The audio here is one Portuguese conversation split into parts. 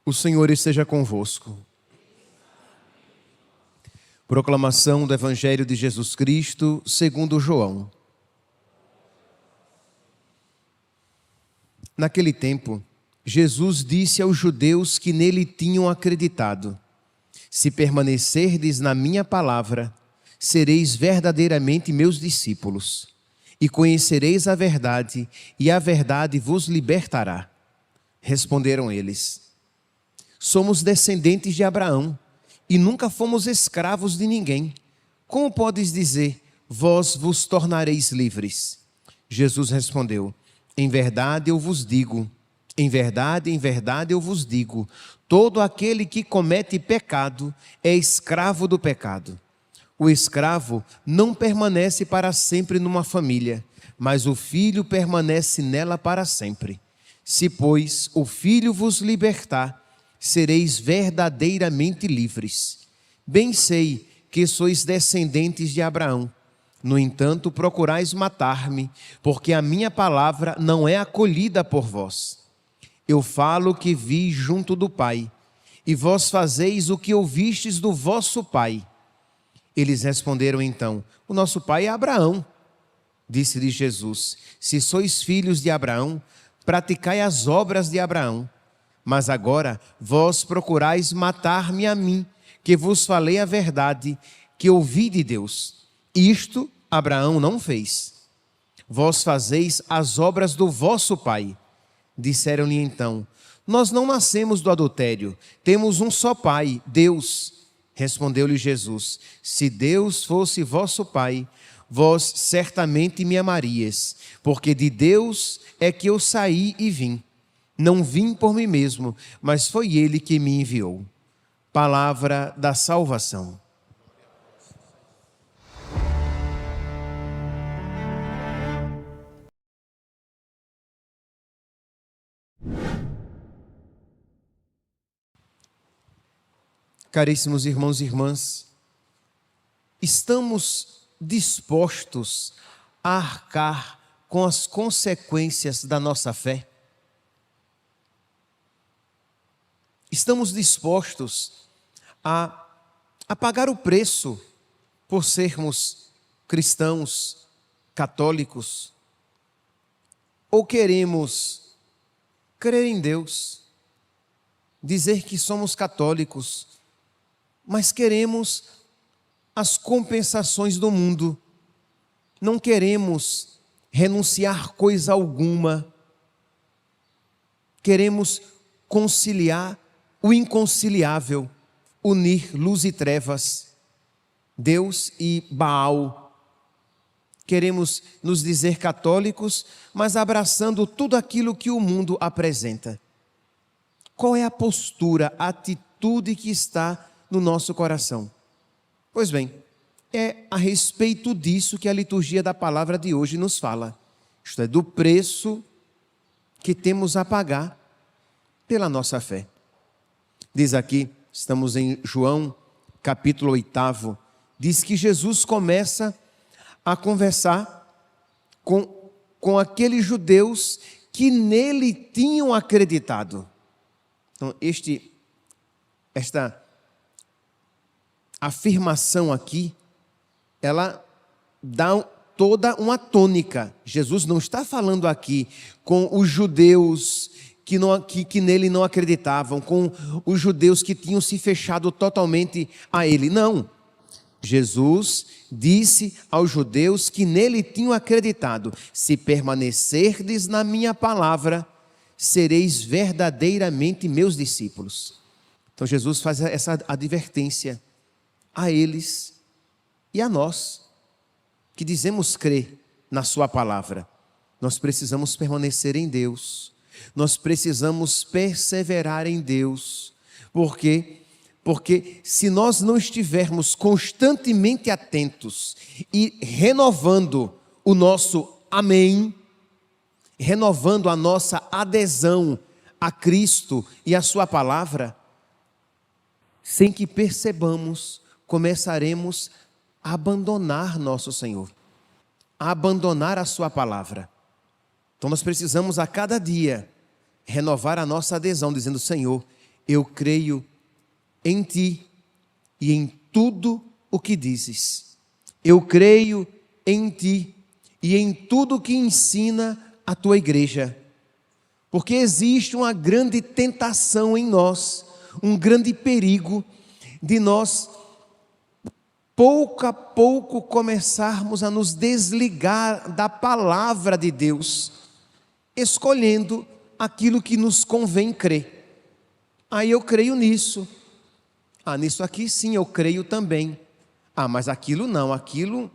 O Senhor esteja convosco. Proclamação do Evangelho de Jesus Cristo, segundo João. Naquele tempo, Jesus disse aos judeus que nele tinham acreditado: se permanecerdes na minha palavra, sereis verdadeiramente meus discípulos, e conhecereis a verdade, e a verdade vos libertará. Responderam eles: somos descendentes de Abraão, e nunca fomos escravos de ninguém. Como podes dizer, vós vos tornareis livres? Jesus respondeu: em verdade eu vos digo, em verdade eu vos digo, todo aquele que comete pecado é escravo do pecado. O escravo não permanece para sempre numa família, mas o filho permanece nela para sempre. Se, pois, o filho vos libertar, sereis verdadeiramente livres. Bem sei que sois descendentes de Abraão. No entanto, procurais matar-me, porque a minha palavra não é acolhida por vós. Eu falo o que vi junto do Pai, e vós fazeis o que ouvistes do vosso pai. Eles responderam então: o nosso pai é Abraão. Disse-lhes Jesus: se sois filhos de Abraão, praticai as obras de Abraão. Mas agora vós procurais matar-me a mim, que vos falei a verdade, que ouvi de Deus. Isto Abraão não fez. Vós fazeis as obras do vosso pai. Disseram-lhe então: nós não nascemos do adultério, temos um só pai, Deus. Respondeu-lhe Jesus: se Deus fosse vosso pai, vós certamente me amarias, porque de Deus é que eu saí e vim. Não vim por mim mesmo, mas foi Ele que me enviou. Palavra da salvação. Caríssimos irmãos e irmãs, estamos dispostos a arcar com as consequências da nossa fé? Estamos dispostos a pagar o preço por sermos cristãos, católicos? Ou queremos crer em Deus, dizer que somos católicos, mas queremos as compensações do mundo, não queremos renunciar coisa alguma, queremos conciliar o inconciliável, unir luz e trevas, Deus e Baal. Queremos nos dizer católicos, mas abraçando tudo aquilo que o mundo apresenta. Qual é a postura, a atitude que está no nosso coração? Pois bem, é a respeito disso que a liturgia da palavra de hoje nos fala. Isto é, do preço que temos a pagar pela nossa fé. Diz aqui, estamos em João, capítulo 8, diz que Jesus começa a conversar com aqueles judeus que nele tinham acreditado. Então, esta afirmação aqui, ela dá toda uma tônica. Jesus não está falando aqui com os judeus que nele não acreditavam, com os judeus que tinham se fechado totalmente a ele. Não. Jesus disse aos judeus que nele tinham acreditado: se permanecerdes na minha palavra, sereis verdadeiramente meus discípulos. Então Jesus faz essa advertência a eles e a nós, que dizemos crer na sua palavra. Nós precisamos permanecer em Deus, nós precisamos perseverar em Deus, porque se nós não estivermos constantemente atentos e renovando o nosso amém, renovando a nossa adesão a Cristo e a sua palavra, sem que percebamos, começaremos a abandonar nosso Senhor, a abandonar a sua palavra. Então nós precisamos a cada dia renovar a nossa adesão, dizendo: Senhor, eu creio em ti e em tudo o que dizes. Eu creio em ti e em tudo o que ensina a tua igreja. Porque existe uma grande tentação em nós, um grande perigo de nós, pouco a pouco, começarmos a nos desligar da palavra de Deus, escolhendo aquilo que nos convém crer. Aí eu creio nisso. Nisso aqui sim eu creio também. Mas aquilo não, aquilo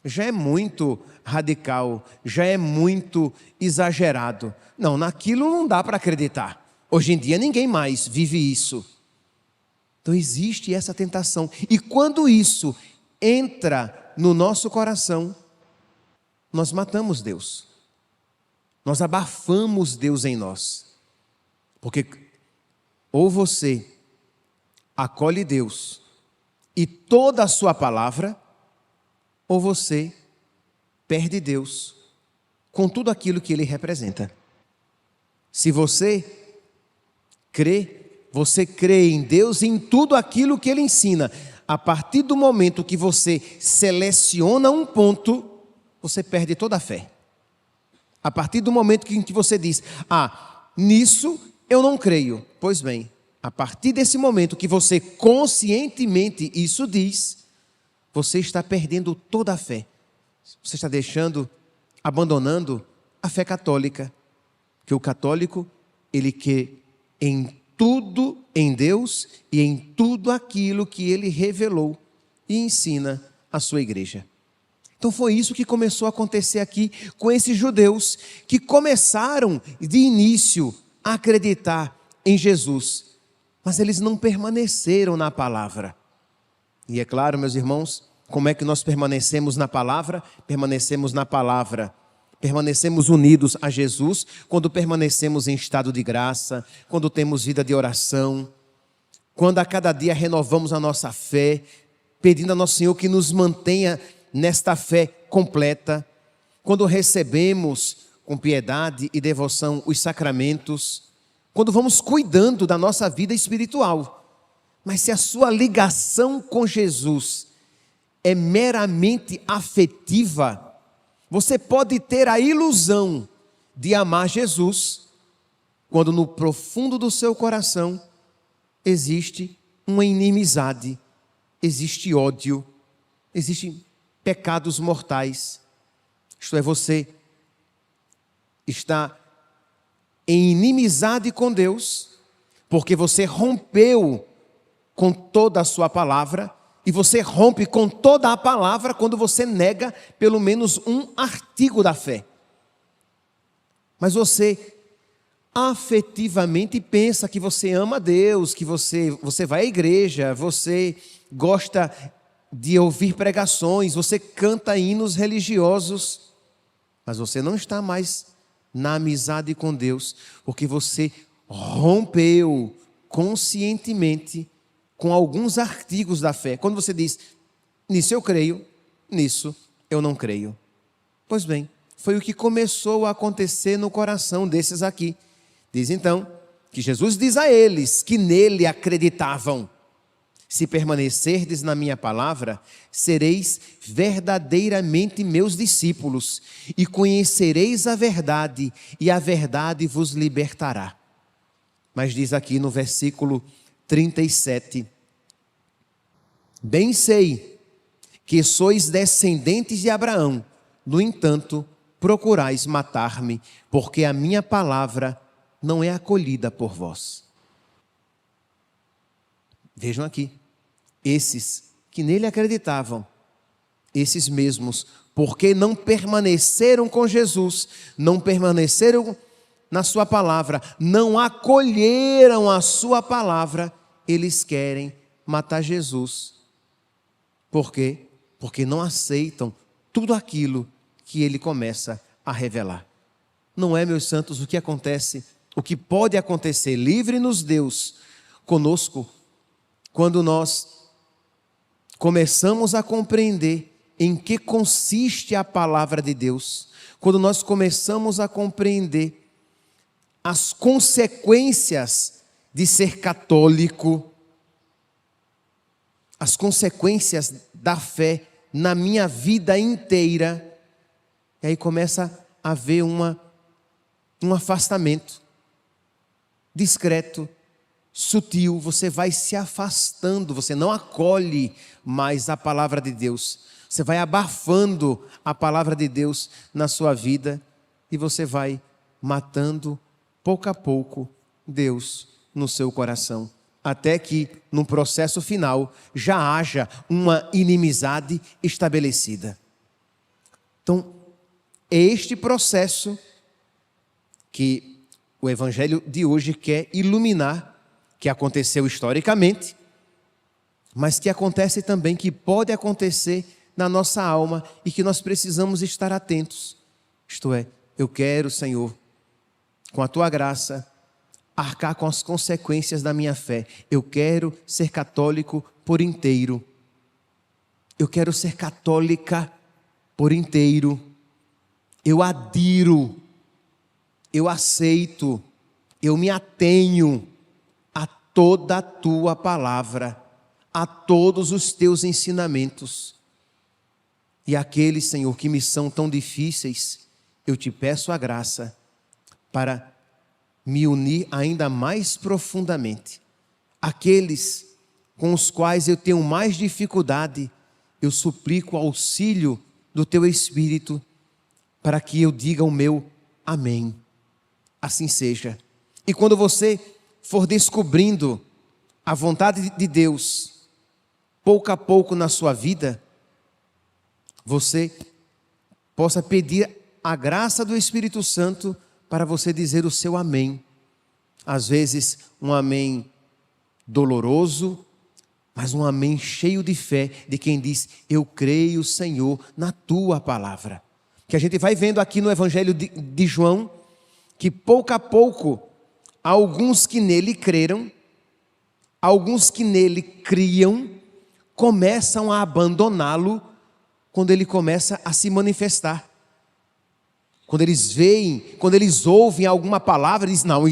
já é muito radical, já é muito exagerado. Não, naquilo não dá para acreditar. Hoje em dia ninguém mais vive isso. Então existe essa tentação. E quando isso entra no nosso coração, nós matamos Deus. Nós abafamos Deus em nós. Porque ou você acolhe Deus e toda a sua palavra, ou você perde Deus com tudo aquilo que Ele representa. Se você crê em Deus e em tudo aquilo que Ele ensina. A partir do momento que você seleciona um ponto, você perde toda a fé. A partir do momento em que você diz, nisso eu não creio. Pois bem, a partir desse momento que você conscientemente isso diz, você está perdendo toda a fé. Você está abandonando a fé católica. Que o católico, ele quer em tudo em Deus e em tudo aquilo que Ele revelou e ensina à sua igreja. Então foi isso que começou a acontecer aqui com esses judeus que começaram de início a acreditar em Jesus, mas eles não permaneceram na palavra. E é claro, meus irmãos, como é que nós permanecemos na palavra? Permanecemos na palavra. Permanecemos unidos a Jesus quando permanecemos em estado de graça, quando temos vida de oração, quando a cada dia renovamos a nossa fé, pedindo a nosso Senhor que nos mantenha nesta fé completa, quando recebemos com piedade e devoção os sacramentos, quando vamos cuidando da nossa vida espiritual. Mas se a sua ligação com Jesus é meramente afetiva, você pode ter a ilusão de amar Jesus, quando no profundo do seu coração existe uma inimizade, existe ódio, existem pecados mortais. Isto é, você está em inimizade com Deus, porque você rompeu com toda a sua palavra, e você rompe com toda a palavra quando você nega pelo menos um artigo da fé. Mas você afetivamente pensa que você ama Deus, que você vai à igreja, você gosta de ouvir pregações, você canta hinos religiosos, mas você não está mais na amizade com Deus, porque você rompeu conscientemente com alguns artigos da fé. Quando você diz, nisso eu creio, nisso eu não creio. Pois bem, foi o que começou a acontecer no coração desses aqui. Diz então, que Jesus diz a eles, que nele acreditavam. Se permanecerdes na minha palavra, sereis verdadeiramente meus discípulos, e conhecereis a verdade, e a verdade vos libertará. Mas diz aqui no versículo 37, bem sei que sois descendentes de Abraão, no entanto, procurais matar-me, porque a minha palavra não é acolhida por vós. Vejam aqui, esses que nele acreditavam, esses mesmos, porque não permaneceram com Jesus, não permaneceram na sua palavra, não acolheram a sua palavra, eles querem matar Jesus. Por quê? Porque não aceitam tudo aquilo que ele começa a revelar. Não é, meus santos, o que acontece, o que pode acontecer, livre-nos Deus, conosco, quando nós começamos a compreender em que consiste a palavra de Deus, quando nós começamos a compreender as consequências de ser católico, as consequências da fé na minha vida inteira. E aí começa a haver um afastamento discreto, sutil. Você vai se afastando, você não acolhe mais a palavra de Deus. Você vai abafando a palavra de Deus na sua vida e você vai matando, pouco a pouco, Deus no seu coração. Até que, no processo final, já haja uma inimizade estabelecida. Então, é este processo que o Evangelho de hoje quer iluminar, que aconteceu historicamente, mas que acontece também, que pode acontecer na nossa alma e que nós precisamos estar atentos. Isto é, eu quero, Senhor, com a Tua graça, arcar com as consequências da minha fé. Eu quero ser católico por inteiro. Eu quero ser católica por inteiro. Eu adiro, eu aceito, eu me atenho a toda a Tua palavra, a todos os Teus ensinamentos. E aqueles, Senhor, que me são tão difíceis, eu Te peço a graça para me unir ainda mais profundamente. Aqueles com os quais eu tenho mais dificuldade, eu suplico o auxílio do Teu Espírito para que eu diga o meu amém. Assim seja. E quando você for descobrindo a vontade de Deus, pouco a pouco na sua vida, você possa pedir a graça do Espírito Santo para você dizer o seu amém. Às vezes um amém doloroso, mas um amém cheio de fé, de quem diz, eu creio, Senhor, na Tua palavra. Que a gente vai vendo aqui no Evangelho de João, que pouco a pouco, alguns que nele creram, alguns que nele criam, começam a abandoná-lo quando ele começa a se manifestar. Quando eles veem, quando eles ouvem alguma palavra, eles dizem, não,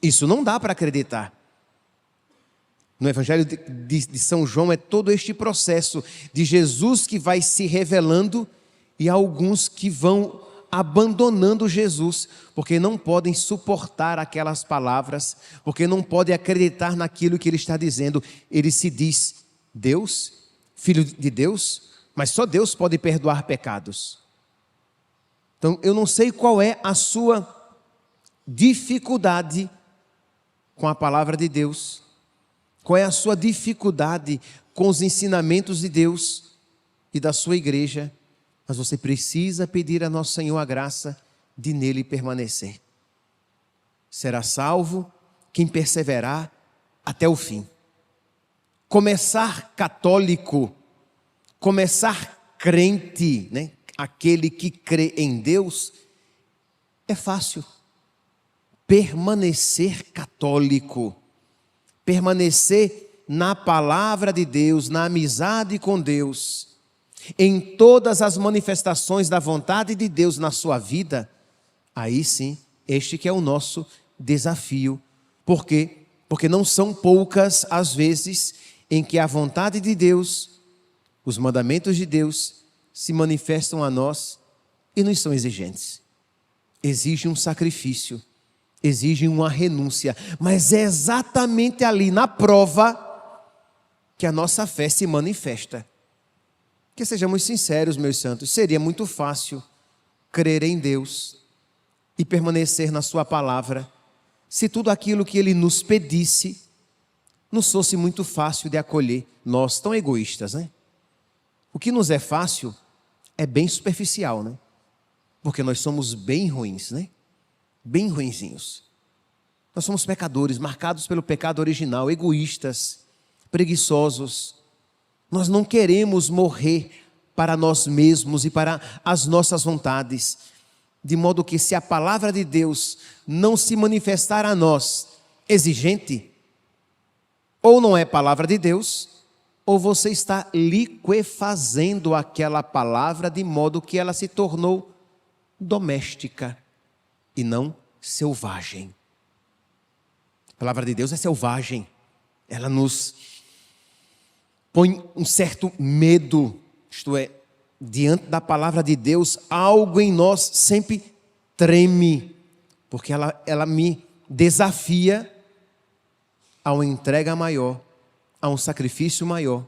isso não dá para acreditar. No Evangelho de São João é todo este processo de Jesus que vai se revelando e alguns que vão abandonando Jesus, porque não podem suportar aquelas palavras, porque não podem acreditar naquilo que ele está dizendo. Ele se diz Deus, Filho de Deus, mas só Deus pode perdoar pecados. Então, eu não sei qual é a sua dificuldade com a palavra de Deus, qual é a sua dificuldade com os ensinamentos de Deus e da sua igreja, mas você precisa pedir a nosso Senhor a graça de nele permanecer. Será salvo quem perseverar até o fim. Começar católico, começar crente, né? Aquele que crê em Deus, é fácil. Permanecer católico, permanecer na palavra de Deus, na amizade com Deus, em todas as manifestações da vontade de Deus na sua vida, aí sim, este que é o nosso desafio. Por quê? Porque não são poucas as vezes em que a vontade de Deus, os mandamentos de Deus, se manifestam a nós e nos são exigentes. Exigem um sacrifício, exigem uma renúncia, mas é exatamente ali na prova que a nossa fé se manifesta. Que sejamos sinceros, meus santos, seria muito fácil crer em Deus e permanecer na sua palavra, se tudo aquilo que Ele nos pedisse nos fosse muito fácil de acolher. Nós tão egoístas, né? O que nos é fácil é bem superficial, né? Porque nós somos bem ruins, né? Bem ruinzinhos. Nós somos pecadores, marcados pelo pecado original, egoístas, preguiçosos. Nós não queremos morrer para nós mesmos e para as nossas vontades. De modo que se a palavra de Deus não se manifestar a nós exigente, ou não é palavra de Deus, ou você está liquefazendo aquela palavra de modo que ela se tornou doméstica e não selvagem. A palavra de Deus é selvagem. Ela nos põe um certo medo. Isto é, diante da palavra de Deus, algo em nós sempre treme. Porque ela me desafia a uma entrega maior, a um sacrifício maior,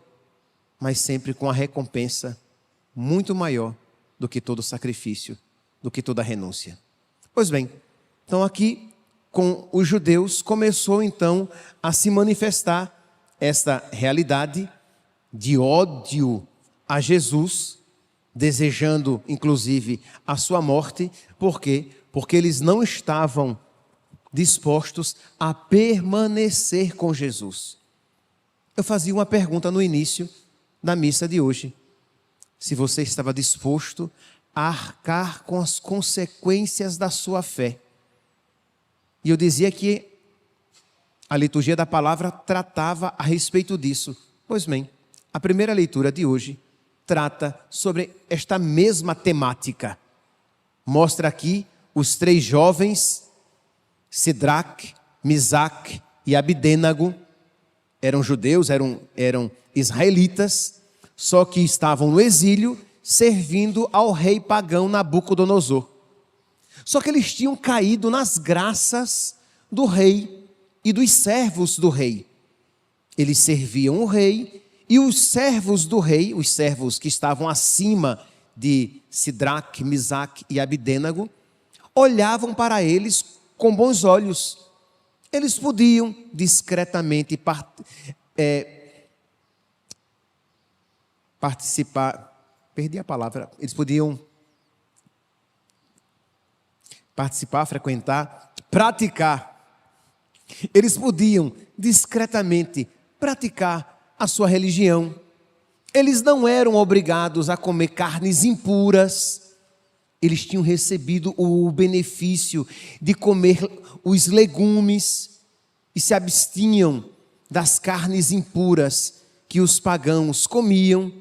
mas sempre com a recompensa muito maior do que todo sacrifício, do que toda renúncia. Pois bem, então aqui com os judeus começou então a se manifestar esta realidade de ódio a Jesus, desejando inclusive a sua morte. Por quê? Porque eles não estavam dispostos a permanecer com Jesus. Eu fazia uma pergunta no início da missa de hoje: se você estava disposto a arcar com as consequências da sua fé. E eu dizia que a liturgia da palavra tratava a respeito disso. Pois bem, a primeira leitura de hoje trata sobre esta mesma temática. Mostra aqui os 3 jovens, Sidraque, Misaque e Abidênago. Eram judeus, eram israelitas, só que estavam no exílio, servindo ao rei pagão Nabucodonosor. Só que eles tinham caído nas graças do rei e dos servos do rei. Eles serviam o rei, e os servos do rei, os servos que estavam acima de Sidraque, Misaque e Abidênago, olhavam para eles com bons olhos. Eles podiam discretamente participar, perdi a palavra, eles podiam participar, frequentar, praticar. Eles podiam discretamente praticar a sua religião. Eles não eram obrigados a comer carnes impuras. Eles tinham recebido o benefício de comer os legumes e se abstinham das carnes impuras que os pagãos comiam.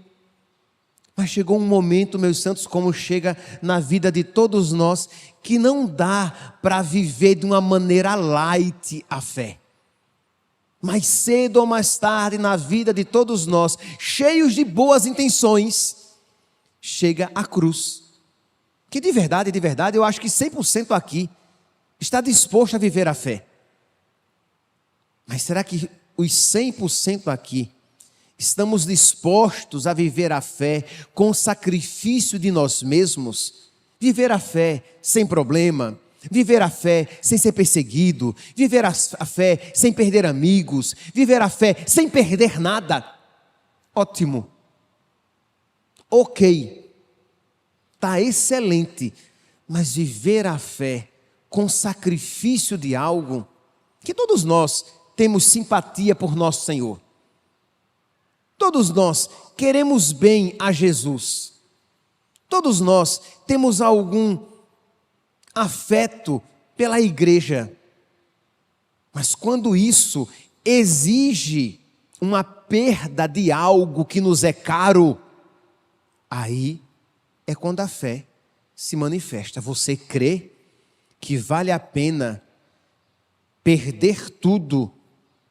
Mas chegou um momento, meus santos, como chega na vida de todos nós, que não dá para viver de uma maneira light a fé. Mais cedo ou mais tarde, na vida de todos nós, cheios de boas intenções, chega a cruz. Que de verdade, eu acho que 100% aqui está disposto a viver a fé. Mas será que os 100% aqui estamos dispostos a viver a fé com o sacrifício de nós mesmos? Viver a fé sem problema, viver a fé sem ser perseguido, viver a fé sem perder amigos, viver a fé sem perder nada. Ótimo. Ok. Está excelente. Mas viver a fé com sacrifício de algo, que todos nós temos simpatia por nosso Senhor. Todos nós queremos bem a Jesus. Todos nós temos algum afeto pela igreja. Mas quando isso exige uma perda de algo que nos é caro, aí é quando a fé se manifesta. Você crê que vale a pena perder tudo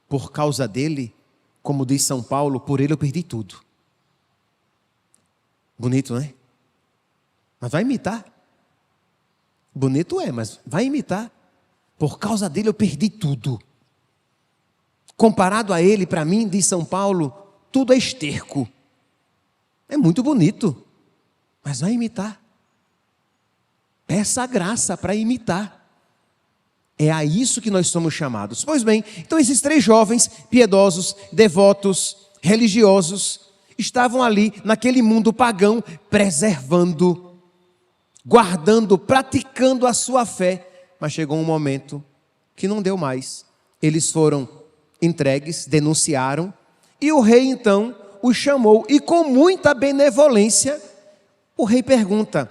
por causa dele? Como diz São Paulo, por ele eu perdi tudo. Bonito, não é? Mas vai imitar. Bonito é, mas vai imitar. Por causa dele eu perdi tudo. Comparado a ele, para mim, diz São Paulo, tudo é esterco. É muito bonito, mas vai imitar. Peça a graça para imitar. É a isso que nós somos chamados. Pois bem, então esses 3 jovens piedosos, devotos, religiosos, estavam ali naquele mundo pagão, preservando, guardando, praticando a sua fé. Mas chegou um momento que não deu mais. Eles foram entregues, denunciaram, e o rei então os chamou, e com muita benevolência, o rei pergunta: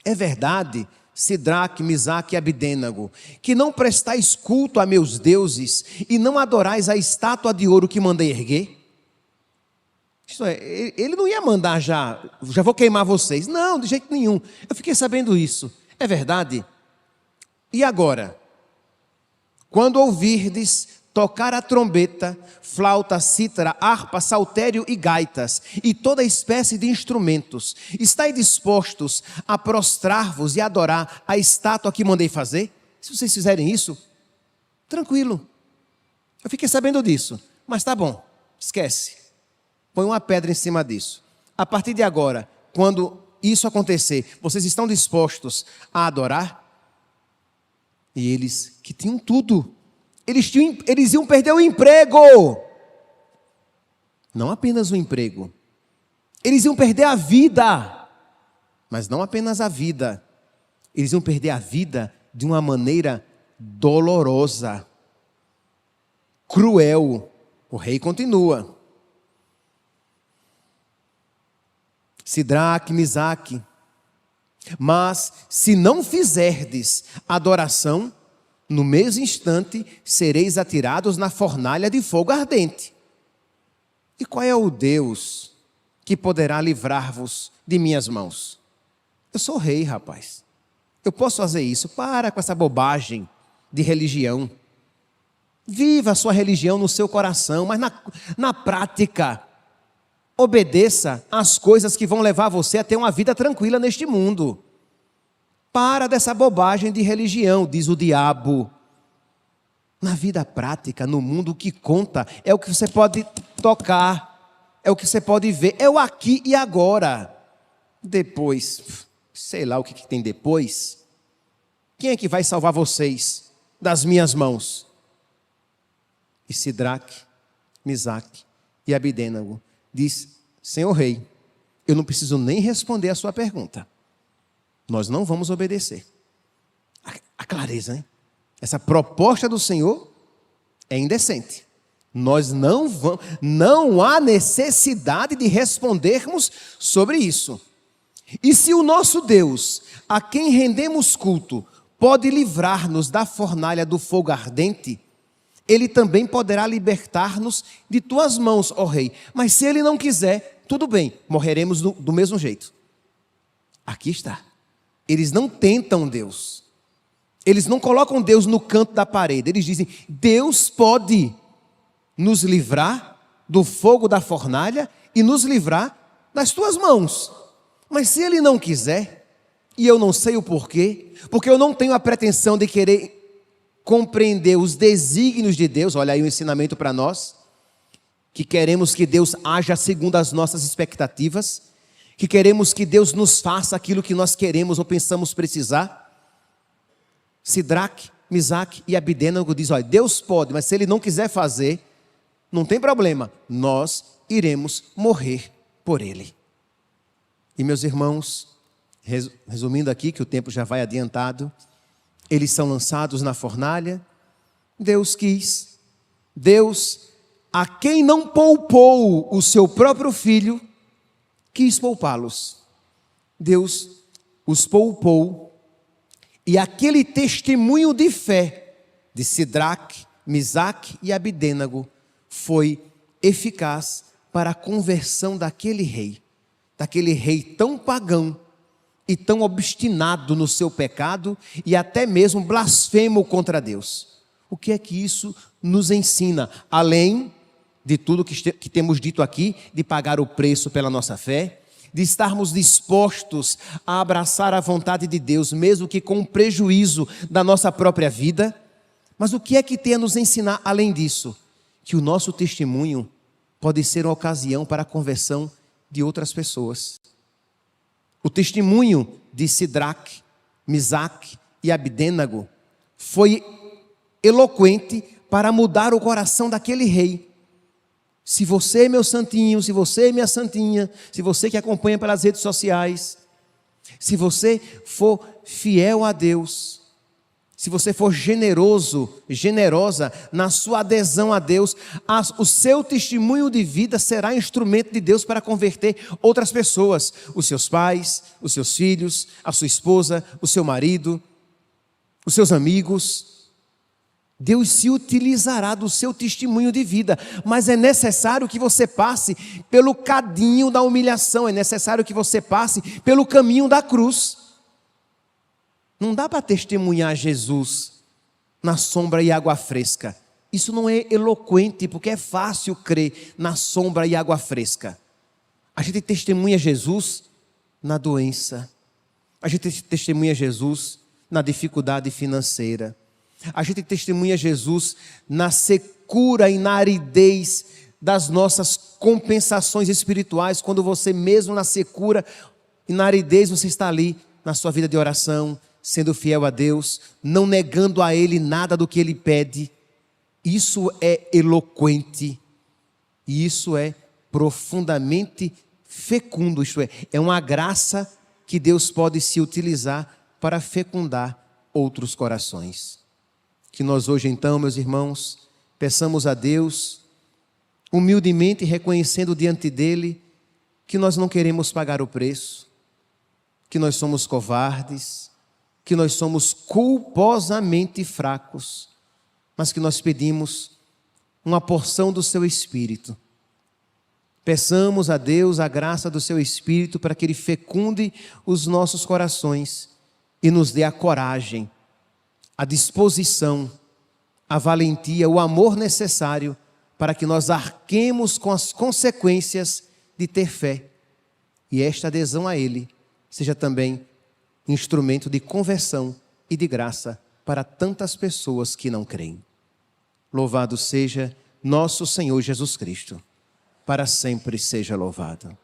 é verdade, Sidraque, Misaque e Abidênago, que não prestais culto a meus deuses e não adorais a estátua de ouro que mandei erguer? Isto é, ele não ia mandar já vou queimar vocês. Não, de jeito nenhum. Eu fiquei sabendo isso. É verdade? E agora? quando ouvirdes tocar a trombeta, flauta, cítara, harpa, saltério e gaitas, e toda espécie de instrumentos, estáis dispostos a prostrar-vos e adorar a estátua que mandei fazer? Se vocês fizerem isso, tranquilo. Eu fiquei sabendo disso, mas tá bom, esquece. Põe uma pedra em cima disso. A partir de agora, quando isso acontecer, vocês estão dispostos a adorar? E eles, que tinham tudo, eles iam perder o emprego. Não apenas o emprego. Eles iam perder a vida. Mas não apenas a vida. Eles iam perder a vida de uma maneira dolorosa, cruel. O rei continua. Sidraque, Misaque. Mas se não fizerdes adoração, no mesmo instante sereis atirados na fornalha de fogo ardente. E qual é o Deus que poderá livrar-vos de minhas mãos? Eu sou rei, rapaz. Eu posso fazer isso. Para com essa bobagem de religião. Viva a sua religião no seu coração, mas na prática, obedeça às coisas que vão levar você a ter uma vida tranquila neste mundo. Para dessa bobagem de religião, diz o diabo. Na vida prática, no mundo, o que conta é o que você pode tocar, é o que você pode ver, é o aqui e agora. Depois, sei lá o que tem depois. Quem é que vai salvar vocês das minhas mãos? E Sidraque, Misaque e Abidênago diz: Senhor rei, eu não preciso nem responder a sua pergunta. Nós não vamos obedecer. A clareza, hein? Essa proposta do Senhor é indecente. Nós não há necessidade de respondermos sobre isso. E se o nosso Deus, a quem rendemos culto, pode livrar-nos da fornalha do fogo ardente, Ele também poderá libertar-nos de tuas mãos, ó rei. Mas se Ele não quiser, tudo bem, morreremos do mesmo jeito. Aqui está. Eles não tentam Deus. Eles não colocam Deus no canto da parede. Eles dizem: Deus pode nos livrar do fogo da fornalha e nos livrar das tuas mãos. Mas se Ele não quiser, e eu não sei o porquê, porque eu não tenho a pretensão de querer compreender os desígnios de Deus. Olha aí o ensinamento para nós, que queremos que Deus haja segundo as nossas expectativas, que queremos que Deus nos faça aquilo que nós queremos ou pensamos precisar. Sidraque, Misaque e Abidênago diz: olha, Deus pode, mas se Ele não quiser fazer, não tem problema, nós iremos morrer por Ele. E meus irmãos, resumindo aqui, que o tempo já vai adiantado, eles são lançados na fornalha. Deus quis. Deus, a quem não poupou o seu próprio filho, quis poupá-los. Deus os poupou. E aquele testemunho de fé de Sidraque, Misaque e Abidênago foi eficaz para a conversão daquele rei tão pagão e tão obstinado no seu pecado e até mesmo blasfemo contra Deus. O que é que isso nos ensina? Além de tudo que temos dito aqui, de pagar o preço pela nossa fé, de estarmos dispostos a abraçar a vontade de Deus, mesmo que com prejuízo da nossa própria vida. Mas o que é que tem a nos ensinar além disso? Que o nosso testemunho pode ser uma ocasião para a conversão de outras pessoas. O testemunho de Sidraque, Misaque e Abidênago foi eloquente para mudar o coração daquele rei. Se você, meu santinho, se você, minha santinha, se você que acompanha pelas redes sociais, se você for fiel a Deus, se você for generoso, generosa na sua adesão a Deus, o seu testemunho de vida será instrumento de Deus para converter outras pessoas, os seus pais, os seus filhos, a sua esposa, o seu marido, os seus amigos. Deus se utilizará do seu testemunho de vida, mas é necessário que você passe pelo cadinho da humilhação, é necessário que você passe pelo caminho da cruz. Não dá para testemunhar Jesus na sombra e água fresca. Isso não é eloquente, porque é fácil crer na sombra e água fresca. A gente testemunha Jesus na doença. A gente testemunha Jesus na dificuldade financeira. A gente testemunha Jesus na secura e na aridez das nossas compensações espirituais. Quando você mesmo na secura e na aridez, você está ali na sua vida de oração, sendo fiel a Deus, não negando a Ele nada do que Ele pede. Isso é eloquente e isso é profundamente fecundo, isto é uma graça que Deus pode se utilizar para fecundar outros corações. Que nós hoje então, meus irmãos, peçamos a Deus, humildemente reconhecendo diante dEle, que nós não queremos pagar o preço, que nós somos covardes, que nós somos culposamente fracos, mas que nós pedimos uma porção do seu Espírito. Peçamos a Deus a graça do seu Espírito para que Ele fecunde os nossos corações e nos dê a coragem, a disposição, a valentia, o amor necessário para que nós arquemos com as consequências de ter fé. E esta adesão a Ele seja também instrumento de conversão e de graça para tantas pessoas que não creem. Louvado seja nosso Senhor Jesus Cristo. Para sempre seja louvado.